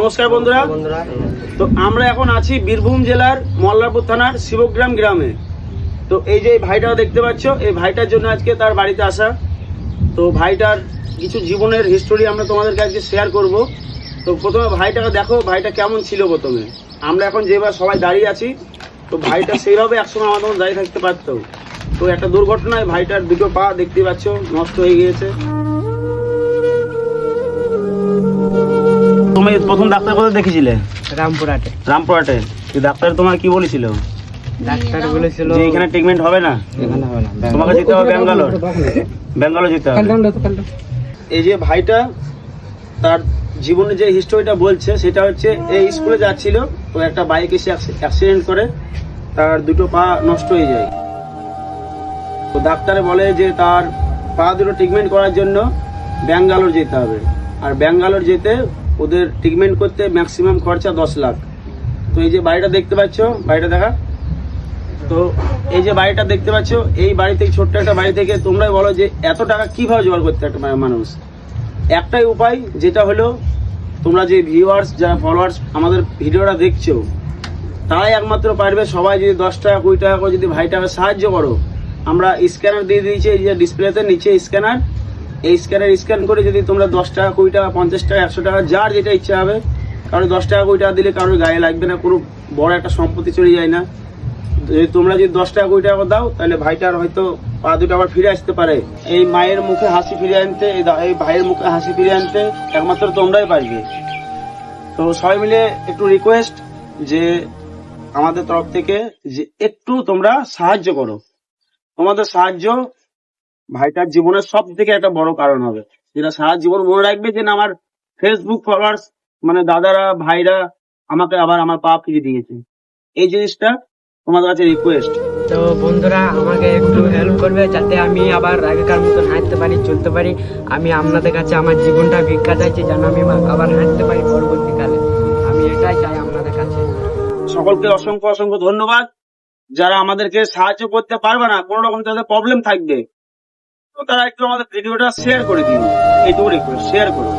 নমস্কার বন্ধুরা, তো আমরা এখন আছি বীরভূম জেলার মল্লারপুর থানার শিবগ্রাম গ্রামে। তো এই যে ভাইটা দেখতে পাচ্ছ, এই ভাইটার জন্য আজকে তার বাড়িতে আসা। তো ভাইটার কিছু জীবনের হিস্টোরি আমরা তোমাদেরকে আজকে শেয়ার করব। তো প্রথমে ভাইটাকে দেখো, ভাইটা কেমন ছিল। প্রথমে আমরা এখন যেভাবে সবাই দাঁড়িয়ে আছি, তো ভাইটা সেইভাবে একসময় আমাদের মতো দাঁড়িয়ে থাকতে পারতো। তো একটা দুর্ঘটনায় ভাইটার দুটো পা দেখতে পাচ্ছ নষ্ট হয়ে গিয়েছে। তুমি প্রথম ডাক্তার কোথায় দেখেছিলে? রামপুরহাটে। ডাক্তার তোমার কি বলেছিল? ডাক্তার বলেছিল যে এখানে ট্রিটমেন্ট হবে না, তোমাকে যেতে হবে ব্যাঙ্গালোর যেতে হবে। এই যে ভাইটা তার জীবনে যে হিস্টোরিটা বলছে সেটা হচ্ছে, এই স্কুলে যাচ্ছিল, তো একটা বাইক এসে অ্যাক্সিডেন্ট করে তার দুটো পা নষ্ট হয়ে যায়। তো ডাক্তারে বলে যে তার পা দুটো ট্রিটমেন্ট করার জন্য ব্যাঙ্গালোর যেতে হবে। আর ব্যাঙ্গালোর যেতে ওদের ট্রিটমেন্ট করতে ম্যাক্সিমাম খরচা 10 লাখ। তো এই যে বাড়িটা দেখতে পাচ্ছ, বাড়িটা দেখা। তো এই যে বাড়িটা দেখতে পাচ্ছ, এই বাড়ি থেকে, ছোট্ট একটা বাড়ি থেকে তোমরাই বলো যে এত টাকা কিভাবে জোগাড় করতে একটা মানুষ। একটাই উপায়, যেটা হলো তোমরা যে ভিউয়ার্স, যারা ফলোয়ার্স আমাদের ভিডিওটা দেখছো, তারাই একমাত্র পারবে। সবাই যদি 10 টাকা 20 টাকা করে যদি ভাইটাকে সাহায্য করো, আমরা স্ক্যানার দিয়ে দিয়েছি এই যে ডিসপ্লেতে নিচে স্ক্যানার। এই স্ক্যানার স্ক্যান করে যদি তোমরা 10 টাকা 20 টাকা 50 টাকা 100 টাকা যার যেটা ইচ্ছা হবে, কারো 10 টাকা 20 টাকা দিলে কারোর গায়ে লাগবে না, কোনো বড় একটা সম্পত্তি চলে যায় না। তোমরা যদি 10 টাকা 20 টাকা দাও, তাহলে ভাইটার হয়তো পা দুটো আবার ফিরে আসতে পারে। এই মায়ের মুখে হাসি ফিরে আনতে, এই ভাইয়ের মুখে হাসি ফিরে আনতে একমাত্র তোমরাই পারবে। তো সবাই মিলে একটু রিকোয়েস্ট যে আমাদের তরফ থেকে যে একটু তোমরা সাহায্য করো। তোমাদের সাহায্য ভাইটার জীবনের সব থেকে একটা বড় কারণ হবে, যেটা সারা জীবন মনে রাখবে যে না, আমার ফেসবুক ফলোয়ার্স মানে দাদারা ভাইরা আমাকে আবার আমার পা ফিরিয়ে দিয়েছে। এই জিনিসটা তোমাদের কাছে রিকোয়েস্ট। তো বন্ধুরা, আমাকে একটু হেল্প করবে যাতে আমি আবার আগেকার মতন হাঁটতে পারি, চলতে পারি। আমি আপনাদের কাছে আমার জীবনটা ভিক্ষা চাইছি, যেন আমি আবার হাঁটতে পারি পরবর্তীকালে। আমি এটাই চাই আপনাদের কাছে। সকলকে অসংখ্য অসংখ্য ধন্যবাদ। যারা আমাদেরকে সাহায্য করতে পারবে না, কোনো রকম তাদের প্রবলেম থাকবে, তো তারা একটু আমাদের ভিডিওটা শেয়ার করে দিন। এইটুকু রিকোয়েস্ট, শেয়ার করো।